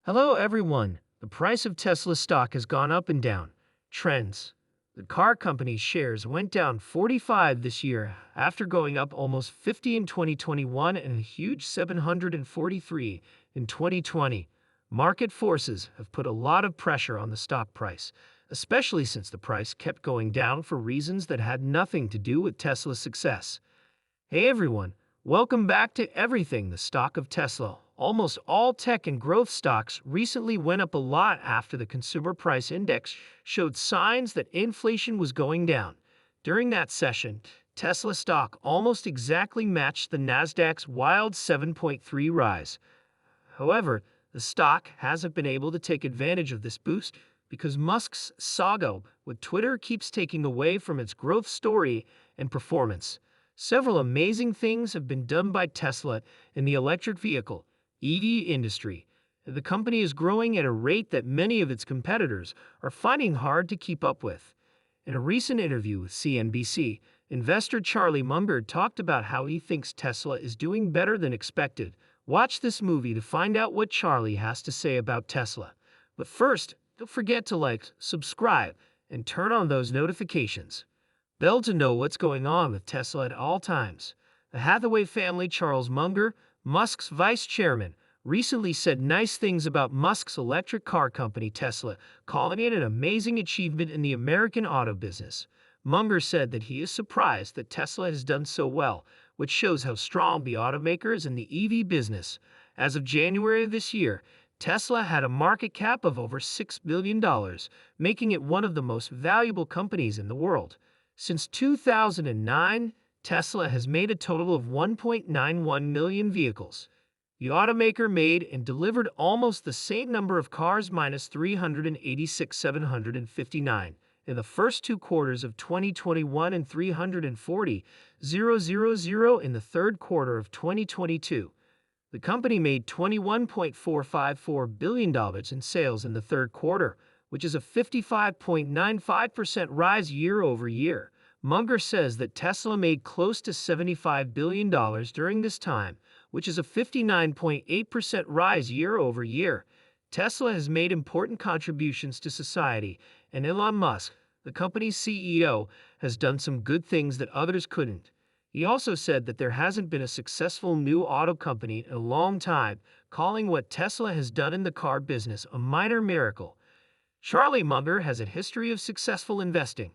Hello, everyone. The price of Tesla stock has gone up and down. Trends. The car company's shares went down 45 this year after going up almost 50 in 2021 and a huge 743 in 2020. Market forces have put a lot of pressure on the stock price, especially since the price kept going down for reasons that had nothing to do with Tesla's success. Hey everyone, welcome back to Everything the Stock of Tesla. Almost all tech and growth stocks recently went up a lot after the consumer price index showed signs that inflation was going down. During that session, Tesla stock almost exactly matched the Nasdaq's wild 7.3 rise. However, the stock hasn't been able to take advantage of this boost because Musk's saga with Twitter keeps taking away from its growth story and performance. Several amazing things have been done by Tesla in the electric vehicle (EV) industry. The company is growing at a rate that many of its competitors are finding hard to keep up with. In a recent interview with CNBC, investor Charlie Munger talked about how he thinks Tesla is doing better than expected. Watch this movie to find out what Charlie has to say about Tesla. But first, don't forget to like, subscribe, and turn on those notifications bell to know what's going on with Tesla at all times. The Hathaway family, Charles Munger, Musk's vice chairman, recently said nice things about Musk's electric car company Tesla, calling it an amazing achievement in the American auto business. Munger said that he is surprised that Tesla has done so well, which shows how strong the automaker is in the EV business. As of January of this year, Tesla had a market cap of over $6 billion, making it one of the most valuable companies in the world. Since 2009, Tesla has made a total of 1.91 million vehicles. The automaker made and delivered almost the same number of cars minus 386,759 in the first two quarters of 2021 and 340,000 in the third quarter of 2022. The company made $21.454 billion in sales in the third quarter, which is a 55.95% rise year over year. Munger says that Tesla made close to $75 billion during this time, which is a 59.8% rise year over year. Tesla has made important contributions to society, and Elon Musk, the company's CEO, has done some good things that others couldn't. He also said that there hasn't been a successful new auto company in a long time, calling what Tesla has done in the car business a minor miracle. Charlie Munger has a history of successful investing.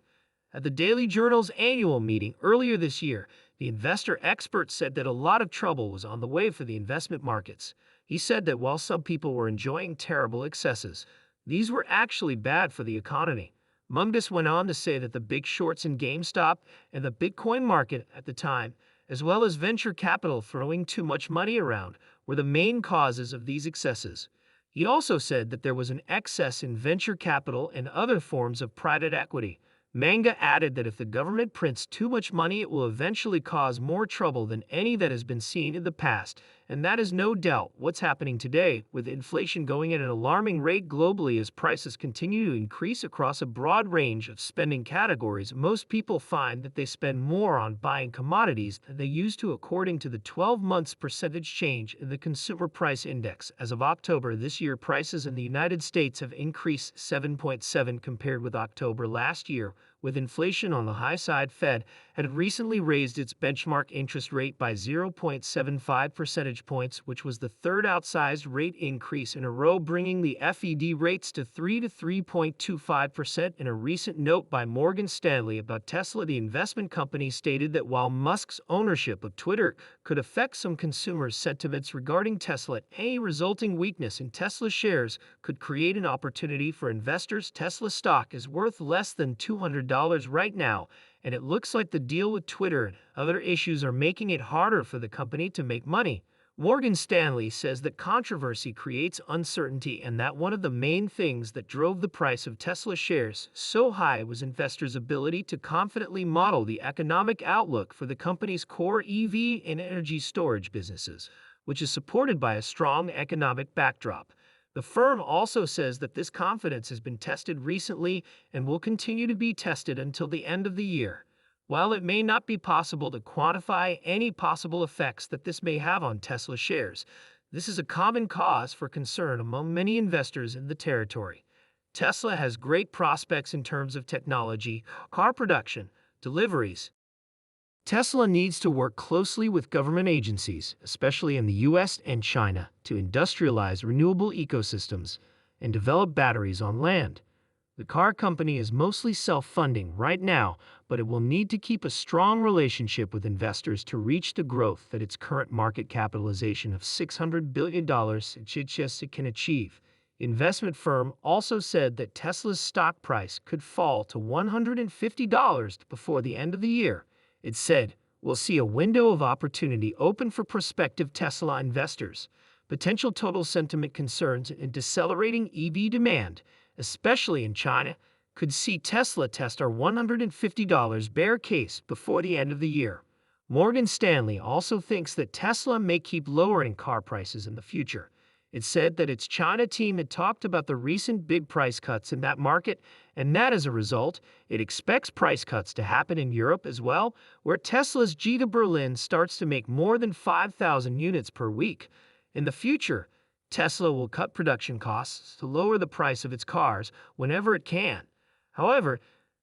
At the Daily Journal's annual meeting earlier this year, the investor expert said that a lot of trouble was on the way for the investment markets. He said that while some people were enjoying terrible excesses, these were actually bad for the economy. Munger went on to say that the big shorts in GameStop and the Bitcoin market at the time, as well as venture capital throwing too much money around, were the main causes of these excesses. He also said that there was an excess in venture capital and other forms of private equity. Munger added that if the government prints too much money, it will eventually cause more trouble than any that has been seen in the past, and that is no doubt what's happening today, with inflation going at an alarming rate globally as prices continue to increase across a broad range of spending categories. Most people find that they spend more on buying commodities than they used to, according to the 12 months percentage change in the Consumer Price Index. As of October this year, prices in the United States have increased 7.7 compared with October last year. With inflation on the high side, Fed had recently raised its benchmark interest rate by 0.75 percentage points, which was the third outsized rate increase in a row, bringing the FED rates to 3% In a recent note by Morgan Stanley about Tesla, the investment company stated that while Musk's ownership of Twitter could affect some consumers' sentiments regarding Tesla, any resulting weakness in Tesla shares could create an opportunity for investors. Tesla stock is worth less than $200 right now, and it looks like the deal with Twitter and other issues are making it harder for the company to make money. Morgan Stanley says that controversy creates uncertainty and that one of the main things that drove the price of Tesla shares so high was investors' ability to confidently model the economic outlook for the company's core EV and energy storage businesses, which is supported by a strong economic backdrop. The firm also says that this confidence has been tested recently and will continue to be tested until the end of the year. While it may not be possible to quantify any possible effects that this may have on Tesla shares, This is a common cause for concern among many investors in the territory. Tesla has great prospects in terms of technology, car production, deliveries. Tesla needs to work closely with government agencies, especially in the US and China, to industrialize renewable ecosystems and develop batteries on land. The car company is mostly self-funding right now, but it will need to keep a strong relationship with investors to reach the growth that its current market capitalization of $600 billion suggests it can achieve. Investment firm also said that Tesla's stock price could fall to $150 before the end of the year. It said, "We'll see a window of opportunity open for prospective Tesla investors. Potential total sentiment concerns and decelerating EV demand, especially in China, could see Tesla test our $150 bear case before the end of the year." Morgan Stanley also thinks that Tesla may keep lowering car prices in the future. It said that its China team had talked about the recent big price cuts in that market, and that as a result, it expects price cuts to happen in Europe as well, where Tesla's G to Berlin starts to make more than 5,000 units per week. In the future, Tesla will cut production costs to lower the price of its cars whenever it can. However,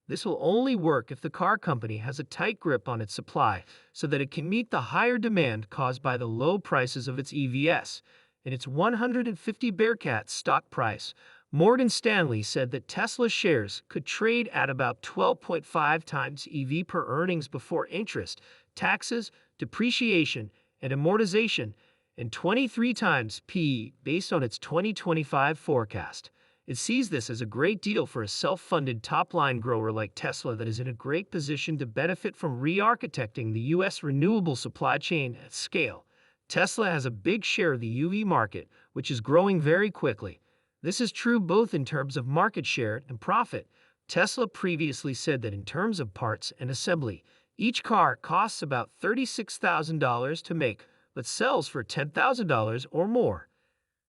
this will only work if the car company has a tight grip on its supply so that it can meet the higher demand caused by the low prices of its EVs. In its 150 Bearcat stock price, Morgan Stanley said that Tesla shares could trade at about 12.5 times EV per earnings before interest, taxes, depreciation, and amortization, and 23 times PE based on its 2025 forecast. It sees this as a great deal for a self-funded top-line grower like Tesla that is in a great position to benefit from re-architecting the U.S. renewable supply chain at scale. Tesla has a big share of the UV market, which is growing very quickly. This is true both in terms of market share and profit. Tesla previously said that in terms of parts and assembly, each car costs about $36,000 to make, but sells for $10,000 or more.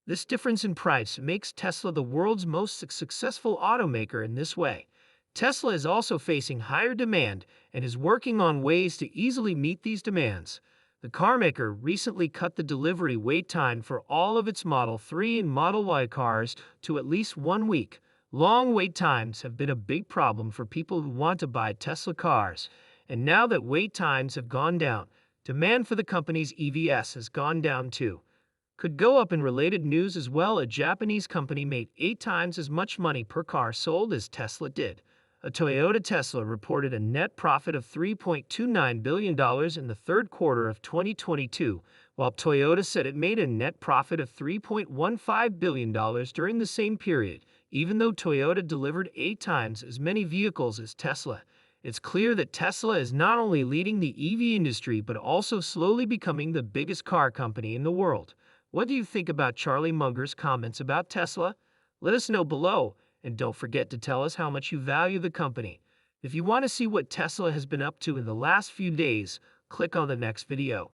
This difference in price makes Tesla the world's most successful automaker in this way. Tesla is also facing higher demand and is working on ways to easily meet these demands. The carmaker recently cut the delivery wait time for all of its Model 3 and Model Y cars to at least 1 week. Long wait times have been a big problem for people who want to buy Tesla cars, and now that wait times have gone down, demand for the company's EVs has gone down too. Could go up in related news as well. A Japanese company made 8 times as much money per car sold as Tesla did. A Toyota Tesla reported a net profit of $3.29 billion in the third quarter of 2022, while Toyota said it made a net profit of $3.15 billion during the same period, even though Toyota delivered 8 times as many vehicles as Tesla. It's clear that Tesla is not only leading the EV industry but also slowly becoming the biggest car company in the world. What do you think about Charlie Munger's comments about Tesla? Let us know below. And don't forget to tell us how much you value the company. If you want to see what Tesla has been up to in the last few days, click on the next video.